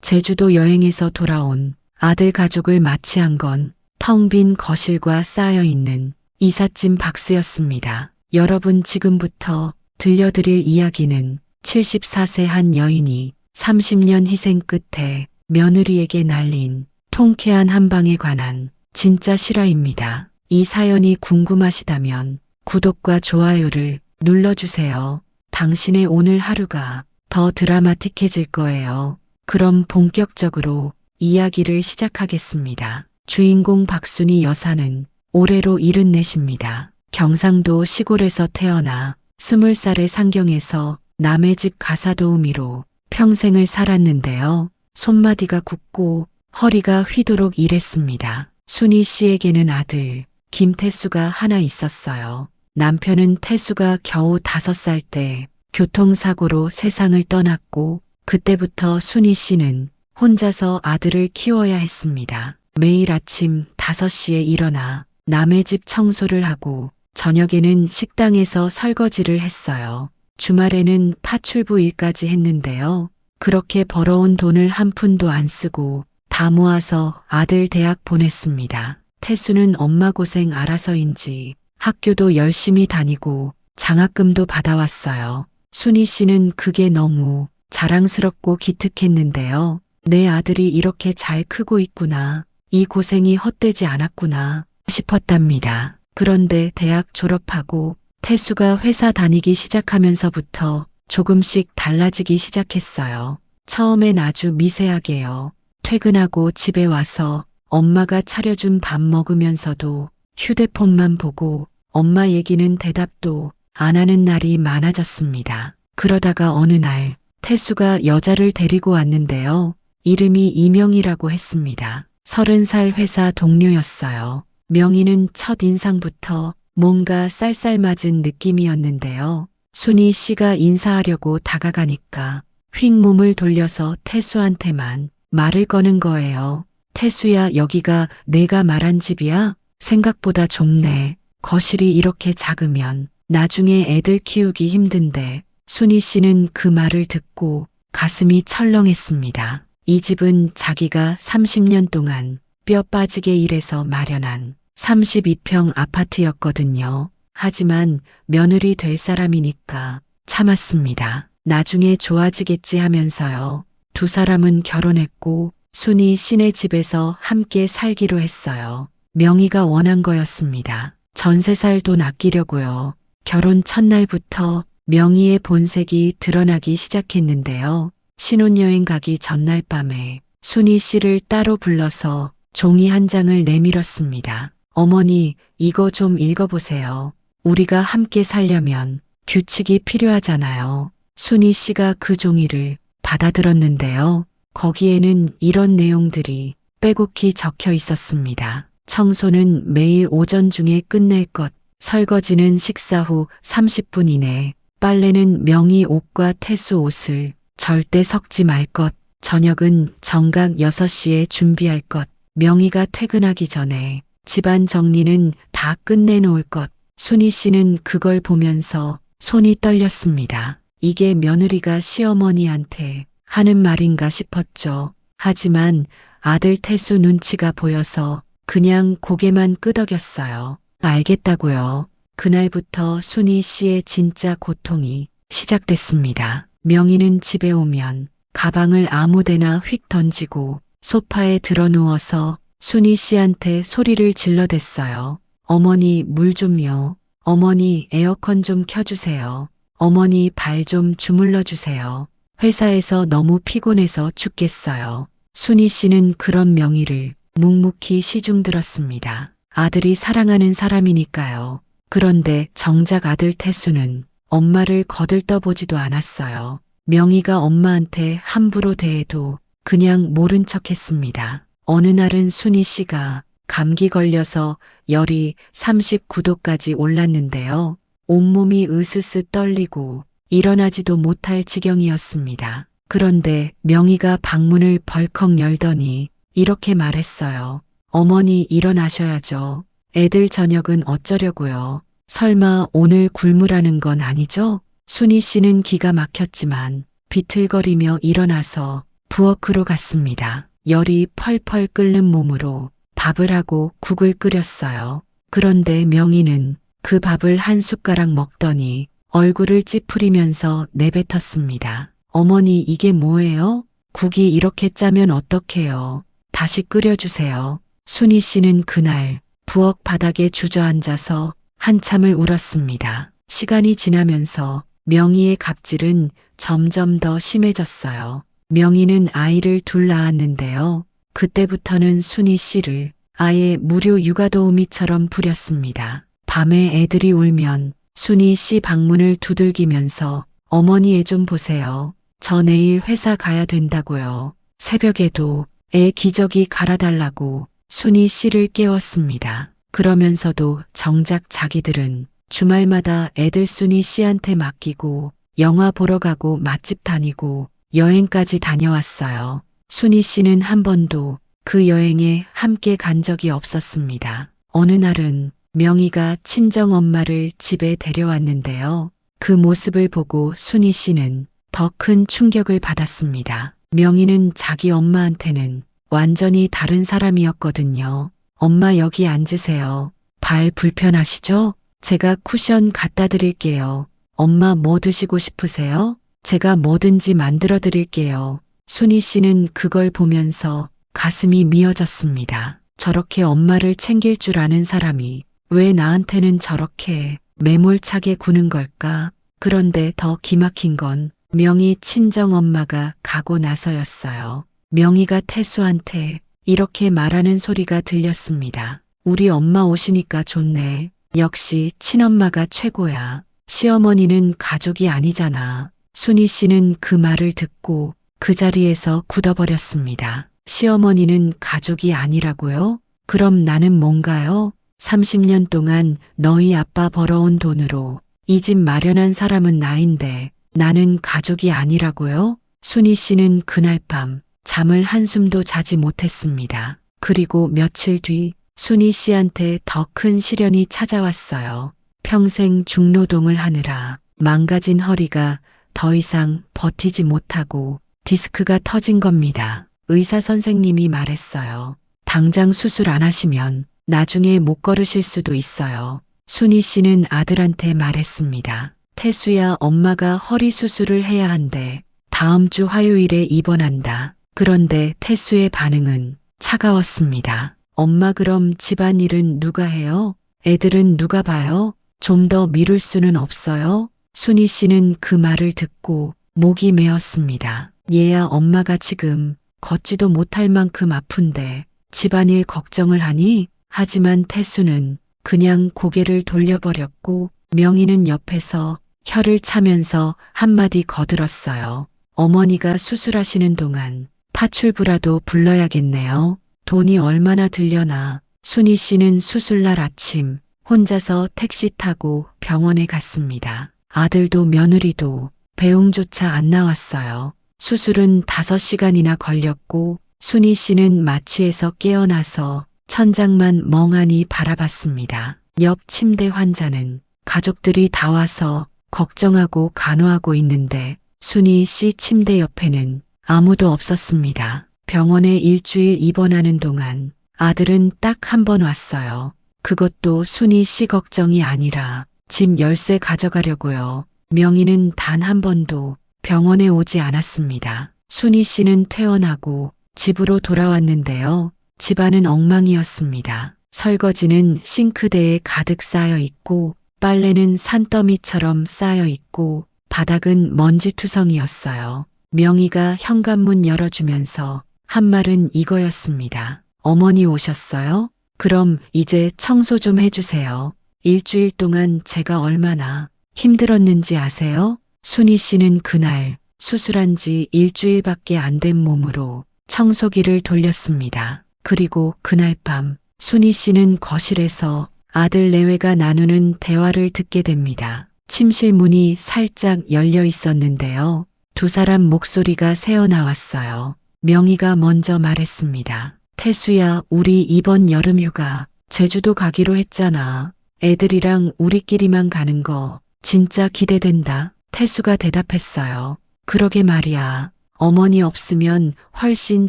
제주도 여행에서 돌아온 아들 가족을 마취한 건 텅 빈 거실과 쌓여있는 이삿짐 박스였습니다. 여러분, 지금부터 들려드릴 이야기는 74세 한 여인이 30년 희생 끝에 며느리에게 날린 통쾌한 한 방에 관한 진짜 실화입니다. 이 사연이 궁금하시다면 구독과 좋아요를 눌러주세요. 당신의 오늘 하루가 더 드라마틱해질 거예요. 그럼 본격적으로 이야기를 시작하겠습니다. 주인공 박순희 여사는 올해로 74입니다. 경상도 시골에서 태어나 20살의 상경에서 남의 집 가사도우미로 평생을 살았는데요. 손마디가 굳고 허리가 휘도록 일했습니다. 순희 씨에게는 아들 김태수가 하나 있었어요. 남편은 태수가 겨우 5살 때 교통사고로 세상을 떠났고 그때부터 순희 씨는 혼자서 아들을 키워야 했습니다. 매일 아침 5시에 일어나 남의 집 청소를 하고 저녁에는 식당에서 설거지를 했어요. 주말에는 파출부 일까지 했는데요. 그렇게 벌어온 돈을 한 푼도 안 쓰고 다 모아서 아들 대학 보냈습니다. 태수는 엄마 고생 알아서인지 학교도 열심히 다니고 장학금도 받아왔어요. 순희 씨는 그게 너무 자랑스럽고 기특했는데요. 내 아들이 이렇게 잘 크고 있구나. 이 고생이 헛되지 않았구나 싶었답니다. 그런데 대학 졸업하고 태수가 회사 다니기 시작하면서부터 조금씩 달라지기 시작했어요. 처음엔 아주 미세하게요. 퇴근하고 집에 와서 엄마가 차려준 밥 먹으면서도 휴대폰만 보고 엄마 얘기는 대답도 안 하는 날이 많아졌습니다. 그러다가 어느 날 태수가 여자를 데리고 왔는데요. 이름이 이명희라고 했습니다. 30살 회사 동료였어요. 명희는 첫인상부터 뭔가 쌀쌀맞은 느낌이었는데요. 순희 씨가 인사하려고 다가가니까 휙 몸을 돌려서 태수한테만 말을 거는 거예요. 태수야, 여기가 내가 말한 집이야? 생각보다 좁네. 거실이 이렇게 작으면 나중에 애들 키우기 힘든데. 순희 씨는 그 말을 듣고 가슴이 철렁했습니다. 이 집은 자기가 30년 동안 뼈 빠지게 일해서 마련한 32평 아파트였거든요. 하지만 며느리 될 사람이니까 참았습니다. 나중에 좋아지겠지 하면서요. 두 사람은 결혼했고 순희 씨네 집에서 함께 살기로 했어요. 명희가 원한 거였습니다. 전세 살 돈 아끼려고요. 결혼 첫날부터 명희의 본색이 드러나기 시작했는데요. 신혼여행 가기 전날 밤에 순희 씨를 따로 불러서 종이 한 장을 내밀었습니다. 어머니, 이거 좀 읽어보세요. 우리가 함께 살려면 규칙이 필요하잖아요. 순희 씨가 그 종이를 받아들었는데요. 거기에는 이런 내용들이 빼곡히 적혀 있었습니다. 청소는 매일 오전 중에 끝낼 것, 설거지는 식사 후 30분 이내, 빨래는 명희 옷과 태수 옷을 절대 섞지 말 것, 저녁은 정각 6시에 준비할 것, 명희가 퇴근하기 전에 집안 정리는 다 끝내놓을 것. 순희 씨는 그걸 보면서 손이 떨렸습니다. 이게 며느리가 시어머니한테 하는 말인가 싶었죠. 하지만 아들 태수 눈치가 보여서 그냥 고개만 끄덕였어요. 알겠다고요. 그날부터 순희 씨의 진짜 고통이 시작됐습니다. 명희는 집에 오면 가방을 아무데나 휙 던지고 소파에 드러누워서 순희 씨한테 소리를 질러댔어요. 어머니, 물 좀요. 어머니, 에어컨 좀 켜주세요. 어머니, 발 좀 주물러 주세요. 회사에서 너무 피곤해서 죽겠어요. 순희 씨는 그런 명희를 묵묵히 시중들었습니다. 아들이 사랑하는 사람이니까요. 그런데 정작 아들 태수는 엄마를 거들떠보지도 않았어요. 명희가 엄마한테 함부로 대해도 그냥 모른 척했습니다. 어느 날은 순희 씨가 감기 걸려서 열이 39도까지 올랐는데요. 온몸이 으스스 떨리고 일어나지도 못할 지경이었습니다. 그런데 명희가 방문을 벌컥 열더니 이렇게 말했어요. 어머니, 일어나셔야죠. 애들 저녁은 어쩌려고요. 설마 오늘 굶으라는 건 아니죠? 순희 씨는 기가 막혔지만 비틀거리며 일어나서 부엌으로 갔습니다. 열이 펄펄 끓는 몸으로 밥을 하고 국을 끓였어요. 그런데 명희는 그 밥을 한 숟가락 먹더니 얼굴을 찌푸리면서 내뱉었습니다. 어머니, 이게 뭐예요? 국이 이렇게 짜면 어떡해요? 다시 끓여주세요. 순희 씨는 그날 부엌 바닥에 주저앉아서 한참을 울었습니다. 시간이 지나면서 명희의 갑질은 점점 더 심해졌어요. 명희는 아이를 둘 낳았는데요. 그때부터는 순희 씨를 아예 무료 육아도우미처럼 부렸습니다. 밤에 애들이 울면 순희 씨 방문을 두들기면서 어머니, 애 좀 보세요. 저 내일 회사 가야 된다고요. 새벽에도 애 기저귀 갈아달라고 순희 씨를 깨웠습니다. 그러면서도 정작 자기들은 주말마다 애들 순희 씨한테 맡기고 영화 보러 가고 맛집 다니고 여행까지 다녀왔어요. 순희 씨는 한 번도 그 여행에 함께 간 적이 없었습니다. 어느 날은 명희가 친정엄마를 집에 데려왔는데요. 그 모습을 보고 순희 씨는 더 큰 충격을 받았습니다. 명희는 자기 엄마한테는 완전히 다른 사람이었거든요. 엄마, 여기 앉으세요. 발 불편하시죠? 제가 쿠션 갖다 드릴게요. 엄마, 뭐 드시고 싶으세요? 제가 뭐든지 만들어 드릴게요. 순희 씨는 그걸 보면서 가슴이 미어졌습니다. 저렇게 엄마를 챙길 줄 아는 사람이 왜 나한테는 저렇게 매몰차게 구는 걸까? 그런데 더 기막힌 건 명희 친정엄마가 가고 나서였어요. 명희가 태수한테 이렇게 말하는 소리가 들렸습니다. 우리 엄마 오시니까 좋네. 역시 친엄마가 최고야. 시어머니는 가족이 아니잖아. 순희 씨는 그 말을 듣고 그 자리에서 굳어버렸습니다. 시어머니는 가족이 아니라고요? 그럼 나는 뭔가요? 30년 동안 너희 아빠 벌어온 돈으로 이 집 마련한 사람은 나인데 나는 가족이 아니라고요? 순희 씨는 그날 밤 잠을 한숨도 자지 못했습니다. 그리고 며칠 뒤 순희 씨한테 더 큰 시련이 찾아왔어요. 평생 중노동을 하느라 망가진 허리가 더 이상 버티지 못하고 디스크가 터진 겁니다. 의사 선생님이 말했어요. 당장 수술 안 하시면 나중에 못 걸으실 수도 있어요. 순희 씨는 아들한테 말했습니다. 태수야, 엄마가 허리 수술을 해야 한대. 다음 주 화요일에 입원한다. 그런데 태수의 반응은 차가웠습니다. 엄마, 그럼 집안일은 누가 해요? 애들은 누가 봐요? 좀 더 미룰 수는 없어요? 순희 씨는 그 말을 듣고 목이 메었습니다. 얘야, 엄마가 지금 걷지도 못할 만큼 아픈데 집안일 걱정을 하니? 하지만 태수는 그냥 고개를 돌려버렸고 명희는 옆에서 혀를 차면서 한마디 거들었어요. 어머니가 수술하시는 동안 파출부라도 불러야겠네요. 돈이 얼마나 들려나. 순희 씨는 수술날 아침 혼자서 택시 타고 병원에 갔습니다. 아들도 며느리도 배웅조차 안 나왔어요. 수술은 5시간이나 걸렸고 순희 씨는 마취에서 깨어나서 천장만 멍하니 바라봤습니다. 옆 침대 환자는 가족들이 다 와서 걱정하고 간호하고 있는데 순희 씨 침대 옆에는 아무도 없었습니다. 병원에 일주일 입원하는 동안 아들은 딱 한 번 왔어요. 그것도 순희 씨 걱정이 아니라 집 열쇠 가져가려고요. 명희는 단 한 번도 병원에 오지 않았습니다. 순희 씨는 퇴원하고 집으로 돌아왔는데요. 집안은 엉망이었습니다. 설거지는 싱크대에 가득 쌓여 있고 빨래는 산더미처럼 쌓여 있고 바닥은 먼지투성이었어요. 명희가 현관문 열어주면서 한 말은 이거였습니다. 어머니 오셨어요? 그럼 이제 청소 좀 해주세요. 일주일 동안 제가 얼마나 힘들었는지 아세요? 순희 씨는 그날 수술한 지 일주일밖에 안 된 몸으로 청소기를 돌렸습니다. 그리고 그날 밤 순희 씨는 거실에서 아들 내외가 나누는 대화를 듣게 됩니다. 침실 문이 살짝 열려 있었는데요. 두 사람 목소리가 새어나왔어요. 명희가 먼저 말했습니다. 태수야, 우리 이번 여름휴가 제주도 가기로 했잖아. 애들이랑 우리끼리만 가는 거 진짜 기대된다. 태수가 대답했어요. 그러게 말이야. 어머니 없으면 훨씬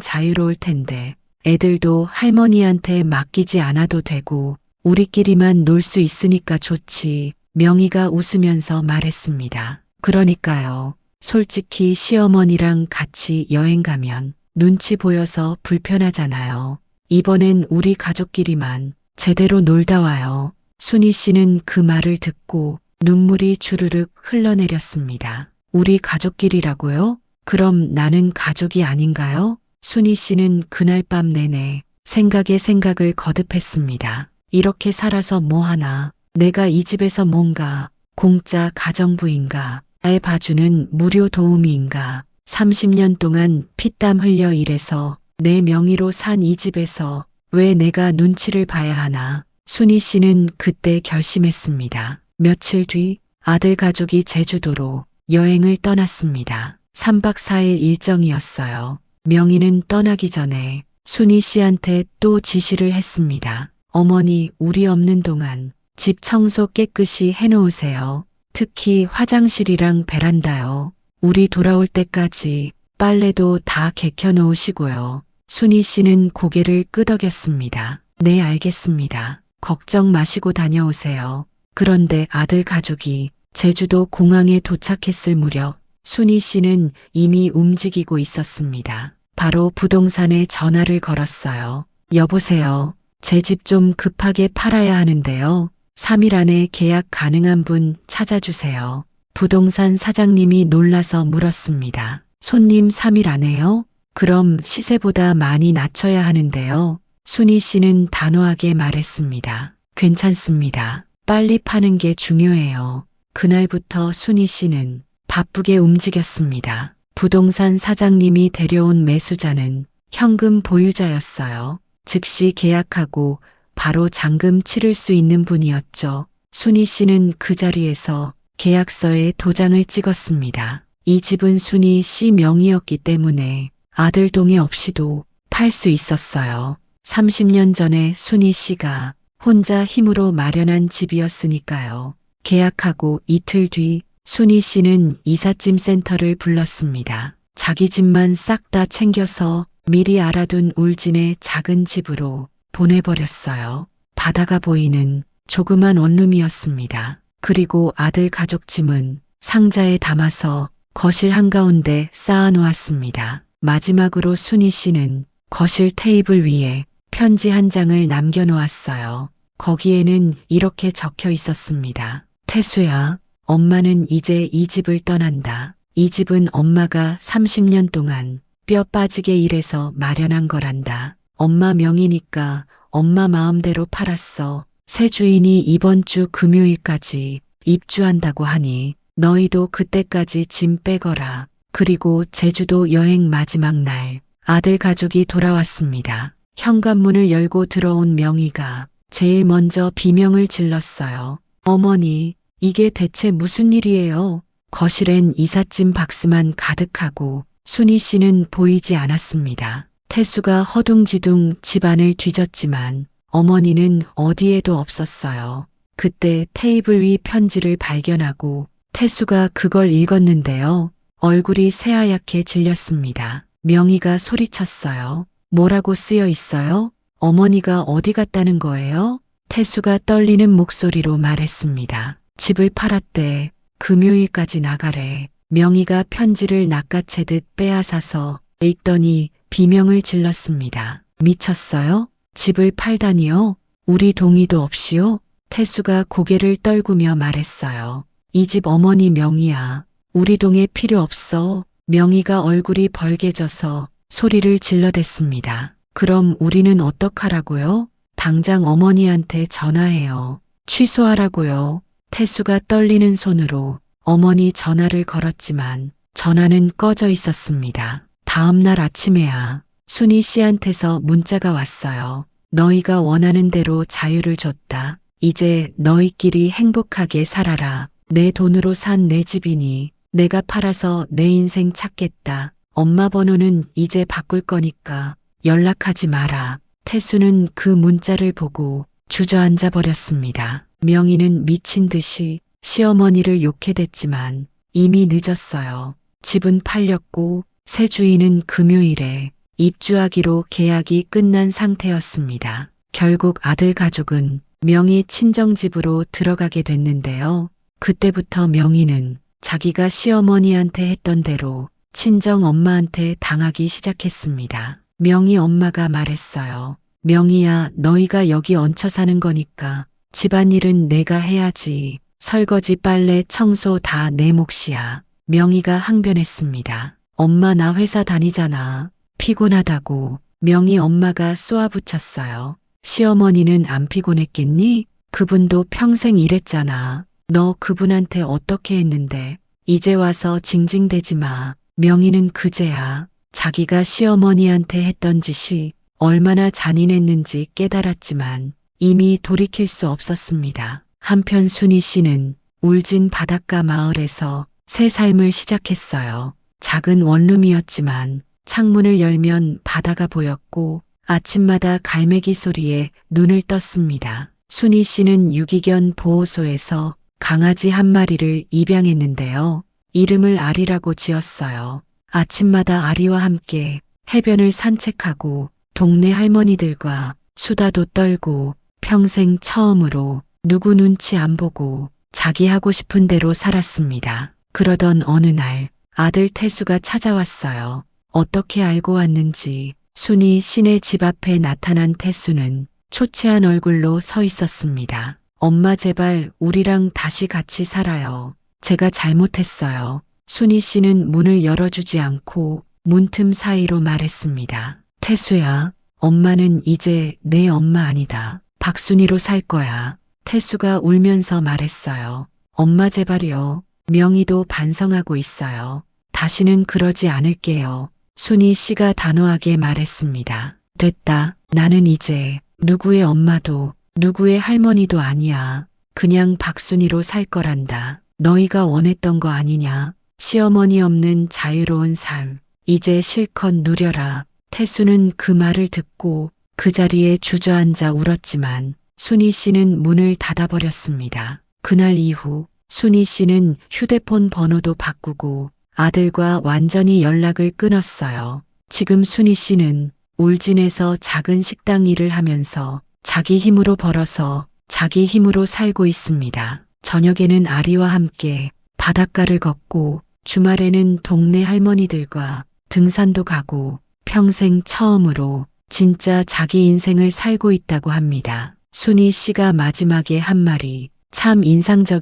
자유로울 텐데 애들도 할머니한테 맡기지 않아도 되고 우리끼리만 놀 수 있으니까 좋지. 명희가 웃으면서 말했습니다. 그러니까요. 솔직히 시어머니랑 같이 여행 가면 눈치 보여서 불편하잖아요. 이번엔 우리 가족끼리만 제대로 놀다 와요. 순희 씨는 그 말을 듣고 눈물이 주르륵 흘러내렸습니다. 우리 가족끼리라고요? 그럼 나는 가족이 아닌가요? 순희 씨는 그날 밤 내내 생각에 생각을 거듭했습니다. 이렇게 살아서 뭐하나, 내가 이 집에서 뭔가 공짜 가정부인가, 애 봐주는 무료 도우미인가, 30년 동안 피땀 흘려 일해서 내 명의로 산 이 집에서 왜 내가 눈치를 봐야 하나. 순희 씨는 그때 결심했습니다. 며칠 뒤 아들 가족이 제주도로 여행을 떠났습니다. 3박 4일 일정이었어요. 명희는 떠나기 전에 순희 씨한테 또 지시를 했습니다. 어머니, 우리 없는 동안 집 청소 깨끗이 해놓으세요. 특히 화장실이랑 베란다요. 우리 돌아올 때까지 빨래도 다 개켜놓으시고요. 순희 씨는 고개를 끄덕였습니다. 네, 알겠습니다. 걱정 마시고 다녀오세요. 그런데 아들 가족이 제주도 공항에 도착했을 무렵 순희 씨는 이미 움직이고 있었습니다. 바로 부동산에 전화를 걸었어요. 여보세요. 제 집 좀 급하게 팔아야 하는데요. 3일 안에 계약 가능한 분 찾아주세요. 부동산 사장님이 놀라서 물었습니다. 손님 3일 안에요? 그럼 시세보다 많이 낮춰야 하는데요. 순희 씨는 단호하게 말했습니다. 괜찮습니다. 빨리 파는 게 중요해요. 그날부터 순희 씨는 바쁘게 움직였습니다. 부동산 사장님이 데려온 매수자는 현금 보유자였어요. 즉시 계약하고 바로 잔금 치를 수 있는 분이었죠. 순희 씨는 그 자리에서 계약서에 도장을 찍었습니다. 이 집은 순희 씨 명의였기 때문에 아들 동의 없이도 팔 수 있었어요. 30년 전에 순희 씨가 혼자 힘으로 마련한 집이었으니까요. 계약하고 이틀 뒤 순희 씨는 이삿짐 센터를 불렀습니다. 자기 집만 싹 다 챙겨서 미리 알아둔 울진의 작은 집으로 보내버렸어요. 바다가 보이는 조그만 원룸이었습니다. 그리고 아들 가족 짐은 상자에 담아서 거실 한가운데 쌓아놓았습니다. 마지막으로 순희 씨는 거실 테이블 위에 편지 한 장을 남겨놓았어요. 거기에는 이렇게 적혀 있었습니다. 태수야, 엄마는 이제 이 집을 떠난다. 이 집은 엄마가 30년 동안 뼈 빠지게 일해서 마련한 거란다. 엄마 명의니까 엄마 마음대로 팔았어. 새 주인이 이번 주 금요일까지 입주한다고 하니 너희도 그때까지 짐 빼거라. 그리고 제주도 여행 마지막 날 아들 가족이 돌아왔습니다. 현관문을 열고 들어온 명희가 제일 먼저 비명을 질렀어요. 어머니, 이게 대체 무슨 일이에요? 거실엔 이삿짐 박스만 가득하고 순희 씨는 보이지 않았습니다. 태수가 허둥지둥 집안을 뒤졌지만 어머니는 어디에도 없었어요. 그때 테이블 위 편지를 발견하고 태수가 그걸 읽었는데요. 얼굴이 새하얗게 질렸습니다. 명희가 소리쳤어요. 뭐라고 쓰여 있어요? 어머니가 어디 갔다는 거예요? 태수가 떨리는 목소리로 말했습니다. 집을 팔았대. 금요일까지 나가래. 명희가 편지를 낚아채듯 빼앗아서 읽더니 비명을 질렀습니다. 미쳤어요? 집을 팔다니요? 우리 동의도 없이요? 태수가 고개를 떨구며 말했어요. 이 집 어머니 명의야. 우리 동의 필요 없어. 명희가 얼굴이 벌개져서 소리를 질러댔습니다. 그럼 우리는 어떡하라고요? 당장 어머니한테 전화해요. 취소하라고요. 태수가 떨리는 손으로 어머니 전화를 걸었지만 전화는 꺼져 있었습니다. 다음 날 아침에야 순희 씨한테서 문자가 왔어요. 너희가 원하는 대로 자유를 줬다. 이제 너희끼리 행복하게 살아라. 내 돈으로 산 내 집이니 내가 팔아서 내 인생 찾겠다. 엄마 번호는 이제 바꿀 거니까 연락하지 마라. 태수는 그 문자를 보고 주저앉아 버렸습니다. 명희는 미친 듯이 시어머니를 욕해댔지만 이미 늦었어요. 집은 팔렸고 새 주인은 금요일에 입주하기로 계약이 끝난 상태였습니다. 결국 아들 가족은 명희 친정집으로 들어가게 됐는데요. 그때부터 명희는 자기가 시어머니한테 했던 대로 친정 엄마한테 당하기 시작했습니다. 명희 엄마가 말했어요. 명희야, 너희가 여기 얹혀 사는 거니까 집안일은 내가 해야지. 설거지, 빨래, 청소 다 내 몫이야. 명희가 항변했습니다. 엄마, 나 회사 다니잖아. 피곤하다고. 명희 엄마가 쏘아붙였어요. 시어머니는 안 피곤했겠니? 그분도 평생 일했잖아. 너 그분한테 어떻게 했는데 이제 와서 징징대지 마. 명희는 그제야 자기가 시어머니한테 했던 짓이 얼마나 잔인했는지 깨달았지만 이미 돌이킬 수 없었습니다. 한편 순희 씨는 울진 바닷가 마을에서 새 삶을 시작했어요. 작은 원룸이었지만 창문을 열면 바다가 보였고 아침마다 갈매기 소리에 눈을 떴습니다. 순희 씨는 유기견 보호소에서 강아지 한 마리를 입양했는데요. 이름을 아리라고 지었어요. 아침마다 아리와 함께 해변을 산책하고 동네 할머니들과 수다도 떨고 평생 처음으로 누구 눈치 안 보고 자기 하고 싶은 대로 살았습니다. 그러던 어느 날 아들 태수가 찾아왔어요. 어떻게 알고 왔는지 순희 씨네 집 앞에 나타난 태수는 초췌한 얼굴로 서 있었습니다. 엄마, 제발 우리랑 다시 같이 살아요. 제가 잘못했어요. 순희 씨는 문을 열어주지 않고 문틈 사이로 말했습니다. 태수야, 엄마는 이제 내 엄마 아니다. 박순희로 살 거야. 태수가 울면서 말했어요. 엄마, 제발요. 명희도 반성하고 있어요. 다시는 그러지 않을게요. 순희 씨가 단호하게 말했습니다. 됐다. 나는 이제 누구의 엄마도 누구의 할머니도 아니야. 그냥 박순희로 살 거란다. 너희가 원했던 거 아니냐. 시어머니 없는 자유로운 삶. 이제 실컷 누려라. 태수는 그 말을 듣고 그 자리에 주저앉아 울었지만 순희 씨는 문을 닫아버렸습니다. 그날 이후 순희 씨는 휴대폰 번호도 바꾸고 아들과 완전히 연락을 끊었어요. 지금 순희 씨는 울진에서 작은 식당 일을 하면서 자기 힘으로 벌어서 자기 힘으로 살고 있습니다. 저녁에는 아리와 함께 바닷가를 걷고 주말에는 동네 할머니들과 등산도 가고 평생 처음으로 진짜 자기 인생을 살고 있다고 합니다. 순희 씨가 마지막에 한 말이 참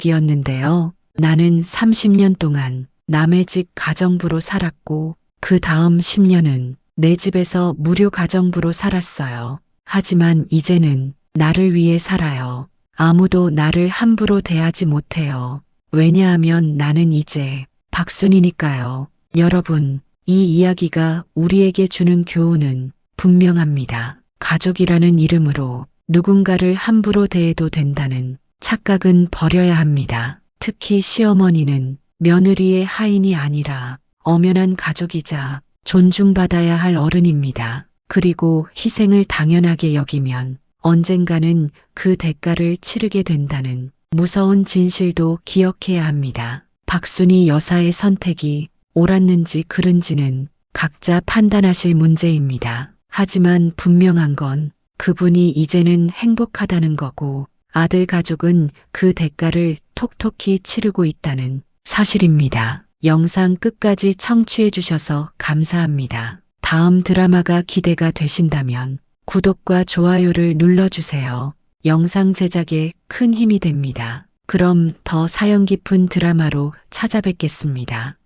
인상적이었는데요. 나는 30년 동안 남의 집 가정부로 살았고 그 다음 10년은 내 집에서 무료 가정부로 살았어요. 하지만 이제는 나를 위해 살아요. 아무도 나를 함부로 대하지 못해요. 왜냐하면 나는 이제 박순희니까요. 여러분, 이 이야기가 우리에게 주는 교훈은 분명합니다. 가족이라는 이름으로 누군가를 함부로 대해도 된다는 착각은 버려야 합니다. 특히 시어머니는 며느리의 하인이 아니라 엄연한 가족이자 존중받아야 할 어른입니다. 그리고 희생을 당연하게 여기면 언젠가는 그 대가를 치르게 된다는 무서운 진실도 기억해야 합니다. 박순희 여사의 선택이 옳았는지 그른지는 각자 판단하실 문제입니다. 하지만 분명한 건 그분이 이제는 행복하다는 거고 아들 가족은 그 대가를 톡톡히 치르고 있다는 사실입니다. 영상 끝까지 청취해 주셔서 감사합니다. 다음 드라마가 기대가 되신다면 구독과 좋아요를 눌러주세요. 영상 제작에 큰 힘이 됩니다. 그럼 더 사연 깊은 드라마로 찾아뵙겠습니다.